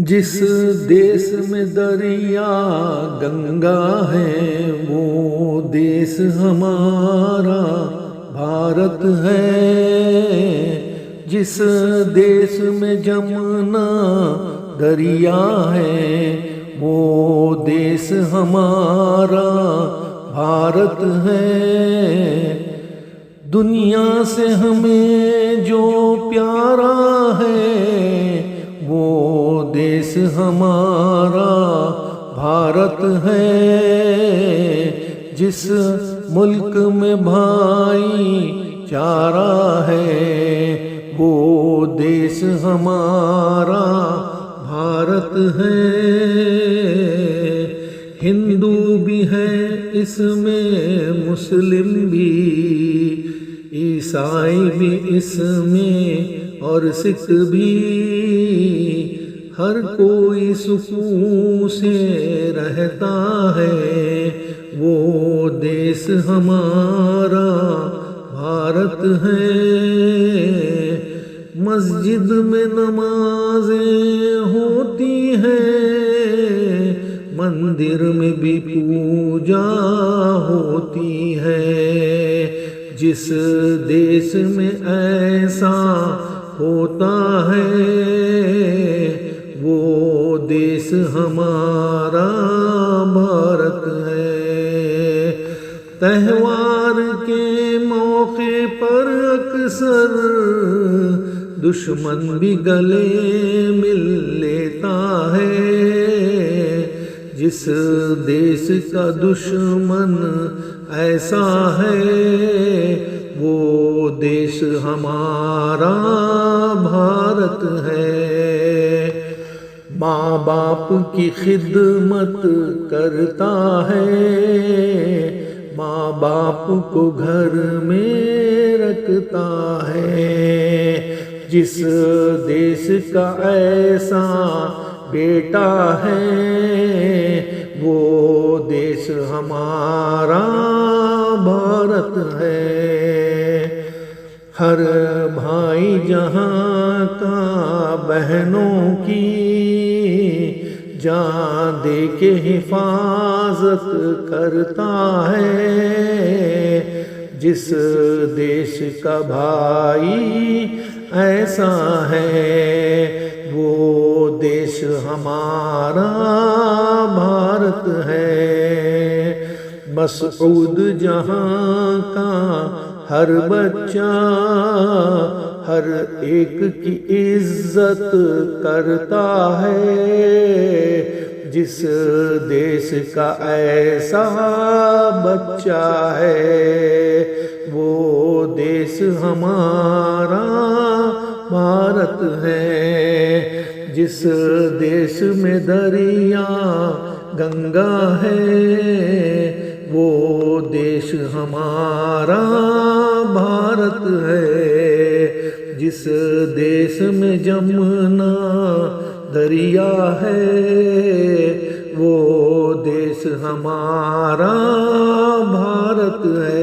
जिस देश में दरिया गंगा है वो देश हमारा भारत है। जिस देश में जमुना दरिया है वो देश हमारा भारत है। दुनिया से हमें जो प्यारा है वो देश हमारा भारत है। जिस मुल्क में भाईचारा है वो देश हमारा भारत है। हिंदू भी है इसमें, मुस्लिम भी, ईसाई भी इसमें और सिख भी। हर कोई सुकून से रहता है वो देश हमारा भारत है। मस्जिद में नमाजें होती हैं, मंदिर में भी पूजा होती है। जिस देश में ऐसा होता है वो देश हमारा भारत है। त्योहार के मौके पर अक्सर दुश्मन भी गले मिल लेता है। जिस देश का दुश्मन ऐसा है वो देश हमारा भारत है। माँ बाप की खिदमत करता है, माँ बाप को घर में रखता है। जिस देश का ऐसा बेटा है वो देश हमारा भारत है। हर भाई जहाँ का बहनों की जान दे के हिफाजत करता है। जिस देश का भाई ऐसा है वो देश हमारा भारत है। मसूद जहाँ का हर बच्चा हर एक की इज्जत करता है। जिस देश का ऐसा बच्चा है वो देश हमारा भारत है। जिस देश में दरिया गंगा है वो देश हमारा भारत है। जिस देश में जमुना दरिया है वो देश हमारा भारत है।